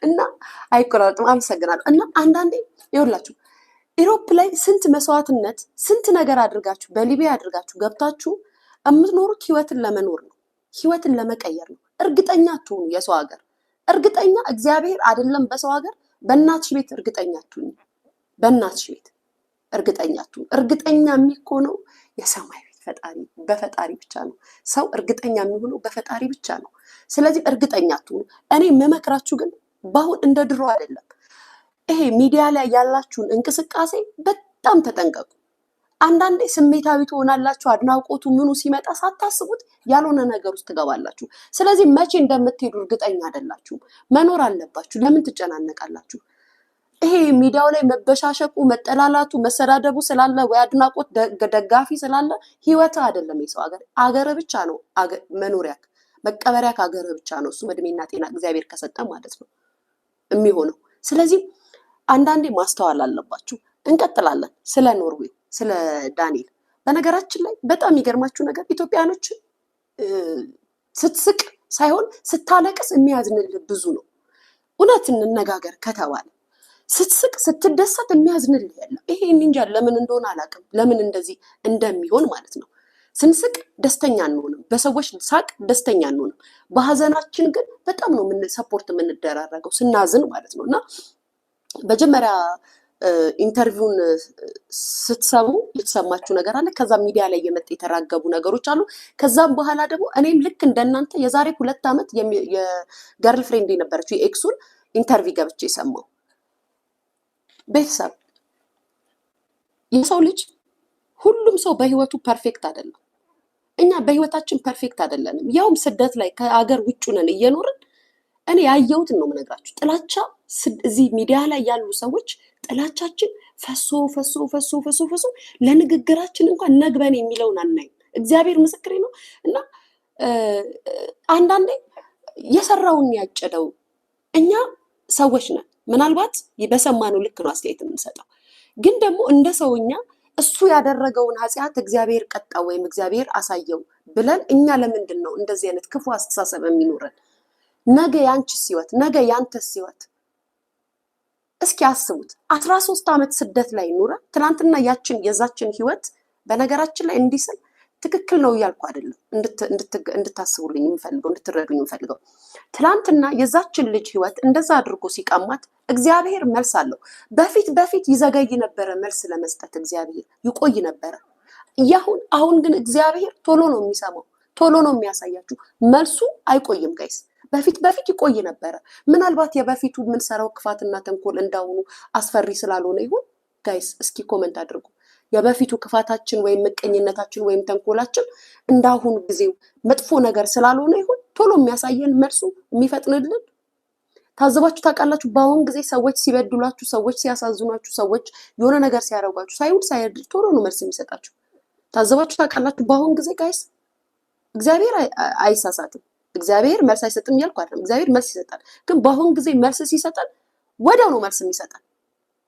እና አይቆራረጥም። አመሰግናለሁ። እና አንዳንዴ ይኸውላችሁ ኢሮፕ ላይ ስንት መስዋዕትነት ስንት ነገር አድርጋችሁ በሊቢያ አድርጋችሁ ገብታችሁ የምትኖሩት ህይወትን ለመኖር ነው፣ ህይወትን ለመቀየር ነው። እርግጠኛ አትሁኑ። የሰው ሀገር እርግጠኛ እግዚአብሔር አይደለም በሰው ሀገር በእናትሽ ቤት እርግጠኛ አትሁኑ። በእናትሽ ቤት እርግጠኛ አትሁኑ። እርግጠኛ የሚሆነው የሰማይ ቤት ፈጣሪ በፈጣሪ ብቻ ነው። ሰው እርግጠኛ የሚሆነው በፈጣሪ ብቻ ነው። ስለዚህ እርግጠኛ አትሁኑ። እኔ የምመክራችሁ ግን በአሁን እንደ ድሮ አይደለም። ይሄ ሚዲያ ላይ ያላችሁን እንቅስቃሴ በጣም ተጠንቀቁ። አንዳንዴ ስሜታዊ ትሆናላችሁ። አድናቆቱ ምኑ ሲመጣ ሳታስቡት ያልሆነ ነገር ውስጥ ትገባላችሁ። ስለዚህ መቼ እንደምትሄዱ እርግጠኛ አይደላችሁም። መኖር አለባችሁ። ለምን ትጨናነቃላችሁ? ይሄ ሚዲያው ላይ መበሻሸቁ፣ መጠላላቱ፣ መሰዳደቡ ስላለ ወይ አድናቆት ደጋፊ ስላለ ህይወት አይደለም። የሰው ሀገር አገር ብቻ ነው መኖሪያ መቀበሪያ ከሀገር ብቻ ነው። እሱ እድሜና ጤና እግዚአብሔር ከሰጠ ማለት ነው የሚሆነው። ስለዚህ አንዳንዴ ማስተዋል አለባችሁ። እንቀጥላለን ስለ ኖርዌይ ስለ ዳንኤል። በነገራችን ላይ በጣም የሚገርማችሁ ነገር ኢትዮጵያኖች ስትስቅ ሳይሆን ስታለቅስ የሚያዝንልህ ብዙ ነው። እውነት እንነጋገር ከተባለ ስትስቅ ስትደሰት የሚያዝንልህ የለም። ይሄ እንጃ ለምን እንደሆነ አላውቅም፣ ለምን እንደዚህ እንደሚሆን ማለት ነው። ስንስቅ ደስተኛ አንሆንም፣ በሰዎች ሳቅ ደስተኛ አንሆንም። በሀዘናችን ግን በጣም ነው ሰፖርት የምንደራረገው ስናዝን ማለት ነው። እና መጀመሪያ ኢንተርቪውን ስትሰሙ የተሰማችሁ ነገር አለ። ከዛ ሚዲያ ላይ የመጣ የተራገቡ ነገሮች አሉ። ከዛም በኋላ ደግሞ እኔም ልክ እንደናንተ የዛሬ 2 ዓመት የገርል ፍሬንድ የነበረችው የኤክሱን ኢንተርቪው ገብቼ ሰማው። ቤተሰብ የሰው ልጅ ሁሉም ሰው በህይወቱ ፐርፌክት አይደለም። እኛ በህይወታችን ፐርፌክት አይደለንም። ያውም ስደት ላይ ከአገር ውጭ ነን እየኖርን እኔ ያየሁትን ነው የምነግራችሁ። ጥላቻ እዚህ ሚዲያ ላይ ያሉ ሰዎች ጥላቻችን ፈሶ ፈሶ ፈሶ ፈሶ ፈሶ ለንግግራችን እንኳን ነግበን የሚለውን አናይም። እግዚአብሔር ምስክሬ ነው። እና አንዳንዴ የሰራውን ያጨደው እኛ ሰዎች ነን። ምናልባት በሰማነው ልክ ነው አስተያየት የምንሰጠው። ግን ደግሞ እንደ ሰውኛ እሱ ያደረገውን ኃጢአት እግዚአብሔር ቀጣው ወይም እግዚአብሔር አሳየው ብለን እኛ ለምንድን ነው እንደዚህ አይነት ክፉ አስተሳሰብ የሚኖረን? ነገ ያንቺስ ህይወት ነገ ያንተስ ህይወት እስኪ አስቡት። 13 ዓመት ስደት ላይ ኑረ ትናንትና የዛችን ህይወት በነገራችን ላይ እንዲስል ትክክል ነው እያልኩ አይደለም። እንድታስቡልኝ የምፈልገው እንድትረዱኝ የምፈልገው ትናንትና የዛችን ልጅ ህይወት እንደዛ አድርጎ ሲቀማት እግዚአብሔር መልስ አለው። በፊት ይዘገይ ነበረ መልስ ለመስጠት እግዚአብሔር ይቆይ ነበረ። አሁን ግን እግዚአብሔር ቶሎ ነው የሚሰማው፣ ቶሎ ነው የሚያሳያችሁ። መልሱ አይቆይም ጋይስ። በፊት ይቆይ ነበረ። ምናልባት የበፊቱ የምንሰራው ክፋትና ተንኮል እንዳሁኑ አስፈሪ ስላልሆነ ይሁን ጋይስ፣ እስኪ ኮመንት አድርጉ። የበፊቱ ክፋታችን ወይም ምቀኝነታችን ወይም ተንኮላችን እንዳሁኑ ጊዜው መጥፎ ነገር ስላልሆነ ይሁን ቶሎ የሚያሳየን መልሱ የሚፈጥንልን። ታዘባችሁ ታውቃላችሁ? በአሁን ጊዜ ሰዎች ሲበድሏችሁ፣ ሰዎች ሲያሳዝኗችሁ፣ ሰዎች የሆነ ነገር ሲያደርጓችሁ ሳይውል ሳይድር ቶሎ ነው መልስ የሚሰጣችሁ። ታዘባችሁ ታውቃላችሁ? በአሁን ጊዜ ጋይስ እግዚአብሔር አይሳሳትም። እግዚአብሔር መልስ አይሰጥም እያልኩ አይደለም። እግዚአብሔር መልስ ይሰጣል። ግን በአሁን ጊዜ መልስ ሲሰጠን ወዲያው ነው መልስ የሚሰጠን።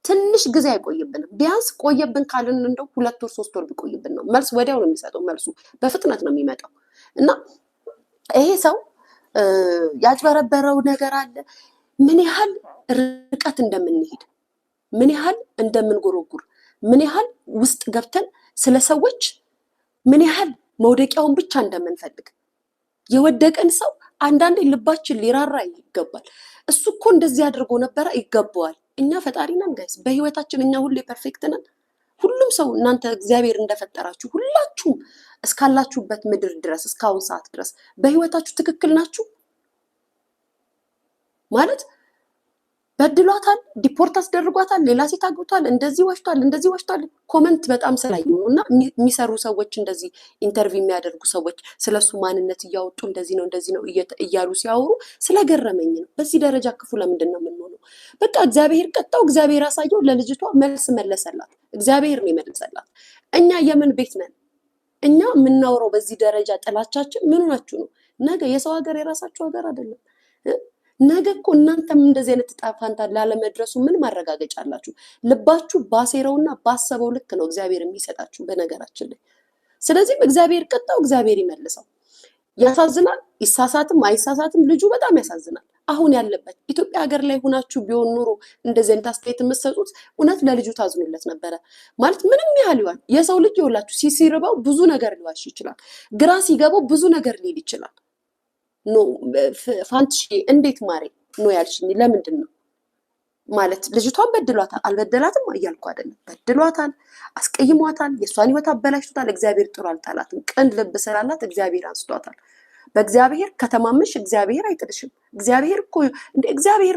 ትንሽ ጊዜ አይቆይብንም። ቢያንስ ቆየብን ካልን እንደው 2 ወር 3 ወር ቢቆይብን ነው መልስ ወዲያው ነው የሚሰጠው። መልሱ በፍጥነት ነው የሚመጣው። እና ይሄ ሰው ያጭበረበረው ነገር አለ። ምን ያህል ርቀት እንደምንሄድ፣ ምን ያህል እንደምንጎረጉር፣ ምን ያህል ውስጥ ገብተን ስለ ሰዎች ምን ያህል መውደቂያውን ብቻ እንደምንፈልግ የወደቀን ሰው አንዳንዴ ልባችን ሊራራ ይገባል። እሱ እኮ እንደዚህ አድርጎ ነበረ ይገባዋል። እኛ ፈጣሪ ነን ጋይስ። በህይወታችን እኛ ሁሌ ፐርፌክት ነን። ሁሉም ሰው እናንተ እግዚአብሔር እንደፈጠራችሁ ሁላችሁም እስካላችሁበት ምድር ድረስ እስካሁን ሰዓት ድረስ በህይወታችሁ ትክክል ናችሁ ማለት በድሏታል፣ ዲፖርት አስደርጓታል፣ ሌላ ሴት አግብቷል፣ እንደዚህ ወሽቷል። ኮመንት በጣም ስላየሁ እና የሚሰሩ ሰዎች እንደዚህ ኢንተርቪው የሚያደርጉ ሰዎች ስለሱ ማንነት እያወጡ እንደዚህ ነው እያሉ ሲያወሩ ስለገረመኝ ነው። በዚህ ደረጃ ክፉ ለምንድን ነው የምንሆነው? በቃ እግዚአብሔር ቀጣው፣ እግዚአብሔር አሳየው፣ ለልጅቷ መልስ መለሰላት። እግዚአብሔር ነው የመለሰላት። እኛ የምን ቤት ነን? እኛ የምናወራው በዚህ ደረጃ ጥላቻችን ምን ሆናችሁ ነው? ነገ የሰው ሀገር የራሳችሁ ሀገር አይደለም። ነገ እኮ እናንተም እንደዚህ አይነት ዕጣ ፈንታ ላለመድረሱ ምን ማረጋገጫ አላችሁ? ልባችሁ ባሴረውና ባሰበው ልክ ነው እግዚአብሔር የሚሰጣችሁ በነገራችን ላይ። ስለዚህም እግዚአብሔር ቀጣው፣ እግዚአብሔር ይመልሰው። ያሳዝናል። ይሳሳትም አይሳሳትም ልጁ በጣም ያሳዝናል። አሁን ያለበት ኢትዮጵያ ሀገር ላይ ሆናችሁ ቢሆን ኑሮ እንደዚህ አይነት አስተያየት የምትሰጡት እውነት ለልጁ ታዝኑለት ነበረ። ማለት ምንም ያህል ይዋል የሰው ልጅ ይኸውላችሁ ሲርበው ብዙ ነገር ሊዋሽ ይችላል። ግራ ሲገባው ብዙ ነገር ሊል ይችላል። ኖ ፋንትሽ እንዴት ማሬ ነው ያልሽኝ? ለምንድን ነው ማለት ልጅቷን በድሏታል አልበደላትም እያልኩ አይደለም። በድሏታል፣ አስቀይሟታል፣ የእሷን ህይወት አበላሽቷታል። እግዚአብሔር ጥሩ አልጣላትም። ቅን ልብ ስላላት እግዚአብሔር አንስቷታል። በእግዚአብሔር ከተማመንሽ እግዚአብሔር አይጥልሽም። እግዚአብሔር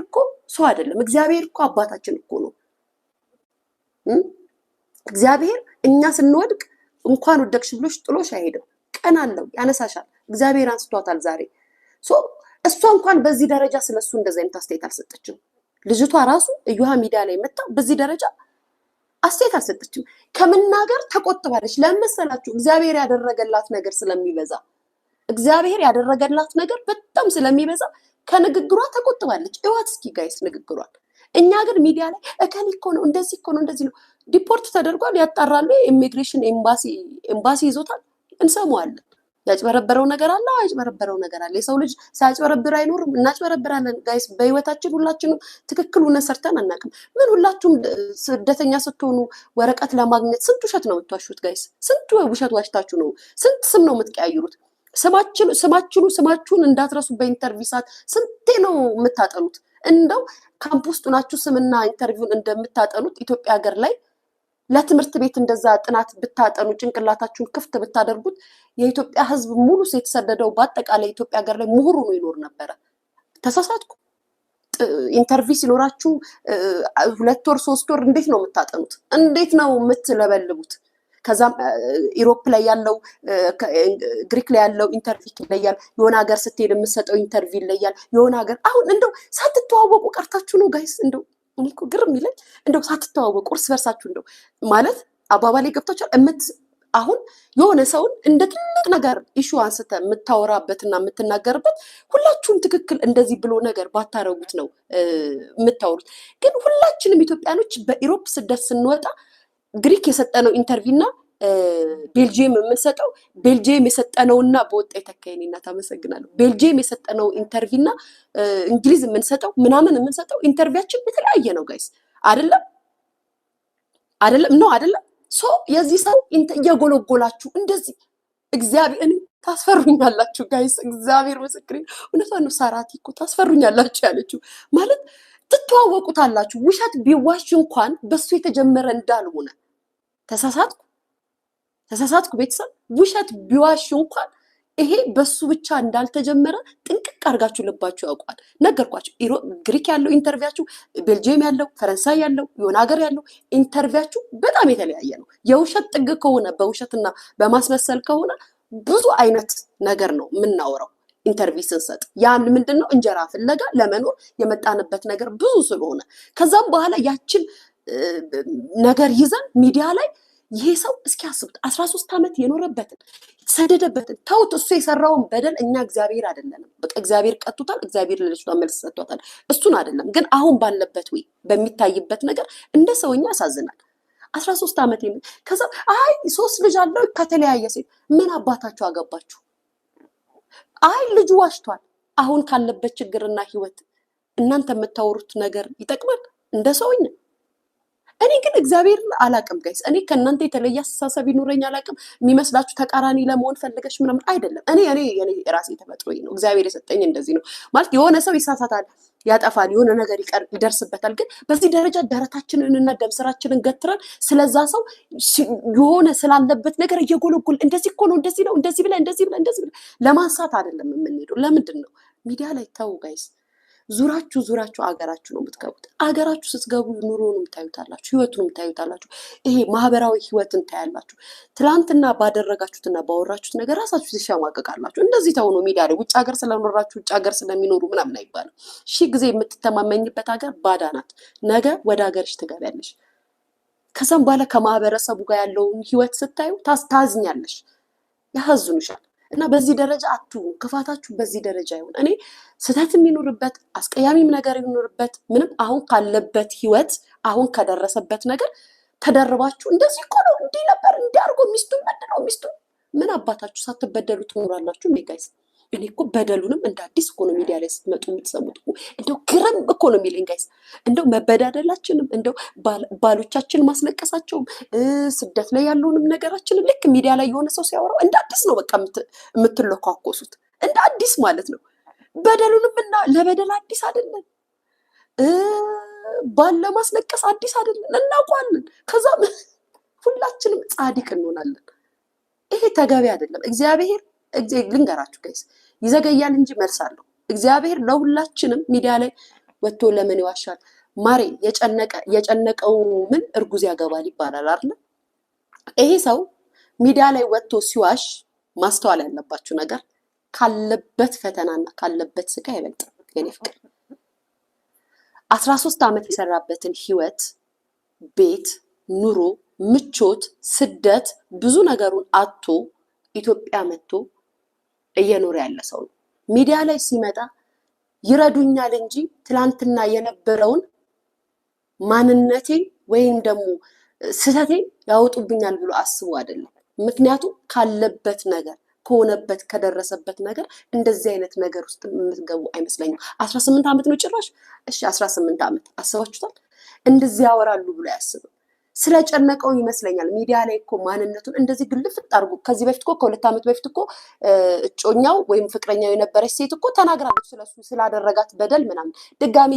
እኮ ሰው አይደለም። እግዚአብሔር እኮ አባታችን እኮ ነው። እግዚአብሔር እኛ ስንወድቅ እንኳን ወደቅሽ ብሎሽ ጥሎሽ አይሄድም። ቀን አለው፣ ያነሳሻል። እግዚአብሔር አንስቷታል ዛሬ። እሷ እንኳን በዚህ ደረጃ ስለሱ እንደዚህ አይነት አስተያየት አልሰጠችም። ልጅቷ ራሱ እዩሃ ሚዲያ ላይ መጣ በዚህ ደረጃ አስተያየት አልሰጠችም። ከመናገር ተቆጥባለች። ለምን መሰላችሁ? እግዚአብሔር ያደረገላት ነገር ስለሚበዛ፣ እግዚአብሔር ያደረገላት ነገር በጣም ስለሚበዛ ከንግግሯ ተቆጥባለች። እዋት እስኪ ጋይስ ንግግሯን። እኛ ግን ሚዲያ ላይ እከሌ እኮ ነው እንደዚህ እኮ ነው እንደዚህ ነው፣ ዲፖርት ተደርጓል፣ ያጣራሉ፣ ኢሚግሬሽን ኤምባሲ ይዞታል፣ እንሰማዋለን። ያጭበረበረው ነገር አለ፣ ያጭበረበረው ነገር አለ። የሰው ልጅ ሳያጭበረብር አይኖርም። እናጭበረብራለን ጋይስ። በህይወታችን ሁላችንም ትክክል ሆነ ሰርተን አናውቅም። ምን ሁላችሁም ስደተኛ ስትሆኑ ወረቀት ለማግኘት ስንት ውሸት ነው የምትዋሹት ጋይስ? ስንት ውሸት ዋሽታችሁ ነው? ስንት ስም ነው የምትቀያይሩት? ስማችሁን እንዳትረሱ በኢንተርቪው ሰዓት ስንቴ ነው የምታጠኑት? እንደው ካምፕ ውስጥ ናችሁ ስምና ኢንተርቪውን እንደምታጠኑት ኢትዮጵያ ሀገር ላይ ለትምህርት ቤት እንደዛ ጥናት ብታጠኑ ጭንቅላታችሁን ክፍት ብታደርጉት የኢትዮጵያ ህዝብ ሙሉ የተሰደደው በአጠቃላይ ኢትዮጵያ ሀገር ላይ ምሁሩ ነው ይኖር ነበረ። ተሳሳትኩ? ኢንተርቪው ሲኖራችሁ 2 ወር 3 ወር እንዴት ነው የምታጠኑት? እንዴት ነው የምትለበልቡት? ከዛም ኢሮፕ ላይ ያለው ግሪክ ላይ ያለው ኢንተርቪው ይለያል። የሆነ ሀገር ስትሄድ የምትሰጠው ኢንተርቪው ይለያል። የሆነ ሀገር አሁን እንደው ሳትተዋወቁ ቀርታችሁ ነው ጋይስ። እንደው እኔ እኮ ግርም ይለኝ እንደው ሳትተዋወቁ እርስ በርሳችሁ እንደው ማለት አባባሌ ገብቷችኋል? አሁን የሆነ ሰውን እንደ ትልቅ ነገር ኢሹ አንስተ የምታወራበትና የምትናገርበት ሁላችሁም ትክክል እንደዚህ ብሎ ነገር ባታረጉት ነው የምታወሩት። ግን ሁላችንም ኢትዮጵያኖች በኢሮፕ ስደት ስንወጣ ግሪክ የሰጠነው ኢንተርቪውና ቤልጂየም የምንሰጠው ቤልጂየም የሰጠነውና በወጣ የተካየኔና ታመሰግናለሁ። ቤልጂየም የሰጠነው ኢንተርቪውና እንግሊዝ የምንሰጠው ምናምን የምንሰጠው ኢንተርቪያችን የተለያየ ነው ጋይስ። አይደለም ነው አይደለም። የዚህ ሰው እየጎለጎላችሁ እንደዚህ እግዚአብሔር ታስፈሩኛላችሁ ጋይስ። እግዚአብሔር ምስክሬ እውነቷን ነው። ሳራቲ እኮ ታስፈሩኛላችሁ ያለችው ማለት ትተዋወቁታላችሁ። ውሸት ቢዋሽ እንኳን በሱ የተጀመረ እንዳልሆነ ተሳሳትኩ ቤተሰብ። ውሸት ቢዋሽ እንኳን ይሄ በሱ ብቻ እንዳልተጀመረ ጥንቅቅ አድርጋችሁ ልባችሁ ያውቃል። ነገርኳችሁ። ግሪክ ያለው ኢንተርቪያችሁ፣ ቤልጂየም ያለው፣ ፈረንሳይ ያለው፣ የሆነ ሀገር ያለው ኢንተርቪያችሁ በጣም የተለያየ ነው። የውሸት ጥግ ከሆነ በውሸትና በማስመሰል ከሆነ ብዙ አይነት ነገር ነው የምናወራው። ኢንተርቪው ስንሰጥ ያ ምንድነው እንጀራ ፍለጋ ለመኖር የመጣንበት ነገር ብዙ ስለሆነ ከዛም በኋላ ያችን ነገር ይዘን ሚዲያ ላይ ይሄ ሰው እስኪ አስቡት 13 ዓመት የኖረበትን የተሰደደበትን ተውት። እሱ የሰራውን በደል እኛ እግዚአብሔር አይደለንም። በቃ እግዚአብሔር ቀጥቷል። እግዚአብሔር ለልጅቷ መልስ ሰጥቷታል። እሱን አይደለም ግን አሁን ባለበት ወይ በሚታይበት ነገር እንደ ሰውኛ ያሳዝናል። 13 ዓመት ከዛ 3 ልጅ አለው ከተለያየ ሴት ምን አባታችሁ አገባችሁ? ልጁ ዋሽቷል። አሁን ካለበት ችግርና ህይወት እናንተ የምታወሩት ነገር ይጠቅማል እንደ ሰውኛ። እኔ ግን እግዚአብሔር አላቅም ጋይስ። እኔ ከእናንተ የተለየ አስተሳሰብ ይኖረኝ አላቅም። የሚመስላችሁ ተቃራኒ ለመሆን ፈልገሽ ምናምን አይደለም። እኔ ራሴ ተፈጥሮዬ ነው። እግዚአብሔር የሰጠኝ እንደዚህ ነው ማለት። የሆነ ሰው ይሳሳታል፣ ያጠፋል፣ የሆነ ነገር ይደርስበታል። ግን በዚህ ደረጃ ደረታችንንና ደምስራችንን ገትረን ስለዛ ሰው የሆነ ስላለበት ነገር እየጎለጎል እንደዚህ እኮ ነው እንደዚህ ነው እንደዚህ ብለ ለማንሳት አይደለም የምንሄደው። ለምንድን ነው ሚዲያ ላይ ተው ጋይስ። ዙራችሁ አገራችሁ ነው የምትገቡት። አገራችሁ ስትገቡ ኑሮንም ታዩታላችሁ፣ ህይወቱንም ታዩታላችሁ። ይሄ ማህበራዊ ህይወትን ታያላችሁ። ትላንትና ባደረጋችሁትና ባወራችሁት ነገር ራሳችሁ ትሸማቀቃላችሁ። እንደዚህ ተው ነው ሚዲያ ላይ። ውጭ ሀገር ስለኖራችሁ ውጭ ሀገር ስለሚኖሩ ምናምን አይባልም። ጊዜ የምትተማመኝበት ሀገር ባዳ ናት። ነገ ወደ ሀገርሽ ትገቢያለሽ። ከዛም በኋላ ከማህበረሰቡ ጋር ያለውን ህይወት ስታዩ ታዝኛለሽ፣ ያሳዝኑሻል። እና በዚህ ደረጃ አትሁኑ። ክፋታችሁ በዚህ ደረጃ ይሁን። እኔ ስህተት የሚኖርበት አስቀያሚም ነገር የሚኖርበት ምንም አሁን ካለበት ህይወት አሁን ከደረሰበት ነገር ተደርባችሁ እንደዚህ እኮ ነው እንዲህ ነበር እንዲህ አድርጎ ሚስቱን በድለው ሚስቱን ምን አባታችሁ ሳትበደሉ ትኖራላችሁ? ጋይስ እኔ እኮ በደሉንም እንደ አዲስ እኮ ነው ሚዲያ ላይ ስትመጡ የምትሰሙት እኮ። እንደው ግርም እኮ ነው የሚለኝ ጋይስ። እንደው መበዳደላችንም እንደው ባሎቻችን ማስለቀሳቸውም ስደት ላይ ያለውንም ነገራችንም ልክ ሚዲያ ላይ የሆነ ሰው ሲያወራው እንደ አዲስ ነው በቃ የምትለኳኮሱት፣ እንደ አዲስ ማለት ነው። በደሉንም እና ለበደል አዲስ አይደለም፣ ባል ለማስለቀስ አዲስ አይደለም፣ እናውቀዋለን። ከዛ ሁላችንም ጻድቅ እንሆናለን። ይሄ ተገቢ አይደለም። እግዚአብሔር ልንገራችሁ ጋይስ፣ ይዘገያል እንጂ መልስ አለው። እግዚአብሔር ለሁላችንም ሚዲያ ላይ ወጥቶ ለምን ይዋሻል? ማሬ የጨነቀው ምን እርጉዝ ያገባል ይባላል አይደል? ይሄ ሰው ሚዲያ ላይ ወጥቶ ሲዋሽ ማስተዋል ያለባችሁ ነገር ካለበት ፈተናና ካለበት ስቃይ አይበልጥም። የኔ ፍቅር 13 ዓመት የሰራበትን ህይወት፣ ቤት፣ ኑሮ፣ ምቾት፣ ስደት ብዙ ነገሩን አጥቶ ኢትዮጵያ መጥቶ እየኖረ ያለ ሰው ነው። ሚዲያ ላይ ሲመጣ ይረዱኛል እንጂ ትላንትና የነበረውን ማንነቴ ወይም ደግሞ ስህተቴ ያወጡብኛል ብሎ አስቡ አይደለም። ምክንያቱም ካለበት ነገር ከሆነበት ከደረሰበት ነገር እንደዚህ አይነት ነገር ውስጥ የምትገቡ አይመስለኝም። 18 ዓመት ነው ጭራሽ። እሺ 18 ዓመት አስባችሁታል? እንደዚህ ያወራሉ ብሎ አያስብም። ስለጨነቀው ይመስለኛል ሚዲያ ላይ እኮ ማንነቱን እንደዚህ ግልፍ አድርጎ ከዚህ በፊት እኮ ከ2 ዓመት በፊት እኮ እጮኛው ወይም ፍቅረኛው የነበረች ሴት እኮ ተናግራለች ስለሱ ስላደረጋት በደል ምናምን ድጋሚ